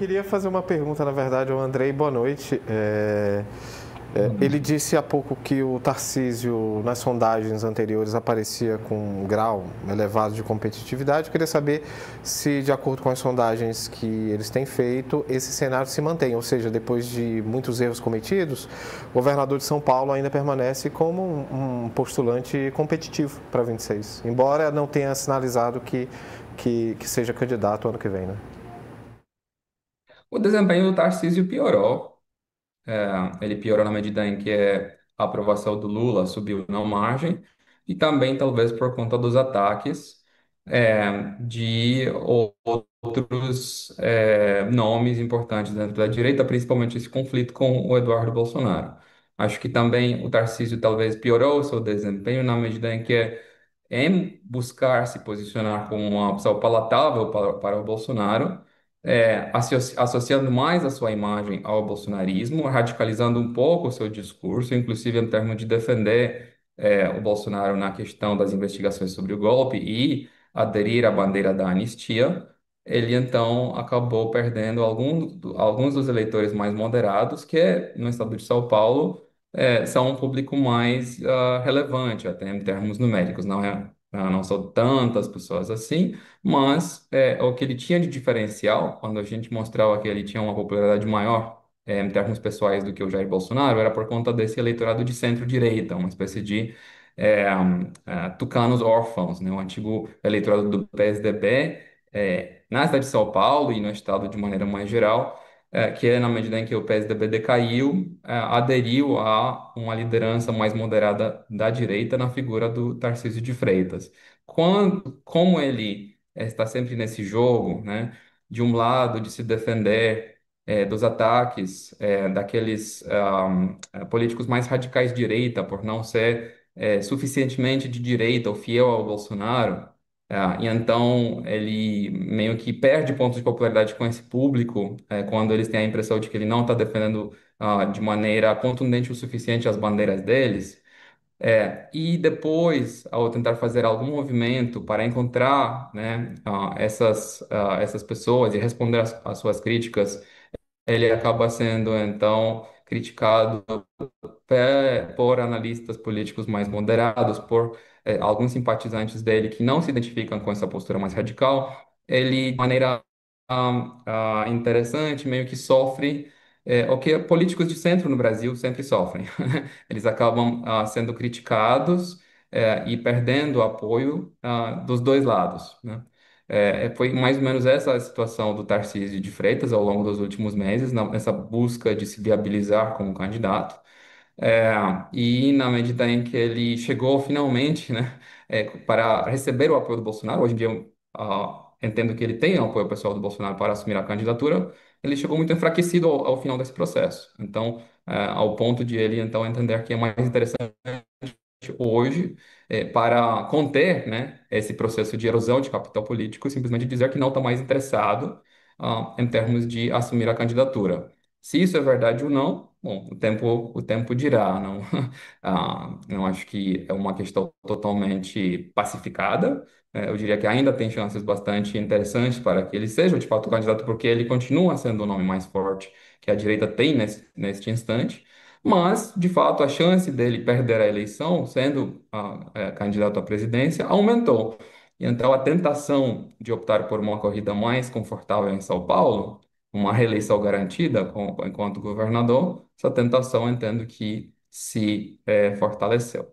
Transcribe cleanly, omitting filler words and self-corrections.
queria fazer uma pergunta, na verdade, ao Andrei. Boa noite. Boa Ele noite. disse há pouco que o Tarcísio, nas sondagens anteriores, aparecia com um grau elevado de competitividade. Eu queria saber se, de acordo com as sondagens que eles têm feito, esse cenário se mantém. Ou seja, depois de muitos erros cometidos, o governador de São Paulo ainda permanece como um postulante competitivo para 26, embora não tenha sinalizado que seja candidato ano que vem, né? O desempenho do Tarcísio piorou. Ele piorou na medida em que a aprovação do Lula subiu na margem e também talvez por conta dos ataques de outros nomes importantes dentro da direita, principalmente esse conflito com o Eduardo Bolsonaro. Acho que também o Tarcísio talvez piorou o seu desempenho na medida em que em buscar se posicionar como uma opção palatável para o Bolsonaro, associando mais a sua imagem ao bolsonarismo, radicalizando um pouco o seu discurso, inclusive em termos de defender o Bolsonaro na questão das investigações sobre o golpe e aderir à bandeira da anistia. Ele então acabou perdendo alguns dos eleitores mais moderados, que no estado de São Paulo são um público mais relevante, até em termos numéricos. Não são tantas pessoas assim, mas o que ele tinha de diferencial, quando a gente mostrava que ele tinha uma popularidade maior em termos pessoais do que o Jair Bolsonaro, era por conta desse eleitorado de centro-direita, uma espécie de tucanos órfãos, né? O antigo eleitorado do PSDB, na cidade de São Paulo e no estado de maneira mais geral, que é na medida em que o PSDB decaiu, aderiu a uma liderança mais moderada da direita na figura do Tarcísio de Freitas. Como ele está sempre nesse jogo, né, de um lado de se defender dos ataques daqueles políticos mais radicais de direita, por não ser suficientemente de direita ou fiel ao Bolsonaro, e então ele meio que perde pontos de popularidade com esse público, quando eles têm a impressão de que ele não está defendendo de maneira contundente o suficiente as bandeiras deles. E depois, ao tentar fazer algum movimento para encontrar, né, essas pessoas e responder às suas críticas, ele acaba sendo então criticado por analistas políticos mais moderados, por alguns simpatizantes dele que não se identificam com essa postura mais radical. Ele, de maneira interessante, meio que sofre o que políticos de centro no Brasil sempre sofrem. Eles acabam sendo criticados e perdendo apoio dos dois lados, né? Foi mais ou menos essa a situação do Tarcísio de Freitas ao longo dos últimos meses, nessa busca de se viabilizar como candidato. É, e na medida em que ele chegou finalmente, né, para receber o apoio do Bolsonaro, hoje em dia eu entendo que ele tem o apoio pessoal do Bolsonaro para assumir a candidatura, ele chegou muito enfraquecido ao final desse processo. Então, ao ponto de ele então entender que é mais interessante hoje, para conter, né, esse processo de erosão de capital político, simplesmente dizer que não está mais interessado, em termos de assumir a candidatura. Se isso é verdade ou não, bom, o tempo dirá. Não, não acho que é uma questão totalmente pacificada. Eu diria que ainda tem chances bastante interessantes para que ele seja de fato candidato, porque ele continua sendo o nome mais forte que a direita tem neste instante. Mas, de fato, a chance dele perder a eleição, sendo candidato à presidência, aumentou. E então, a tentação de optar por uma corrida mais confortável em São Paulo, uma reeleição garantida enquanto governador, essa tentação entendo que se fortaleceu.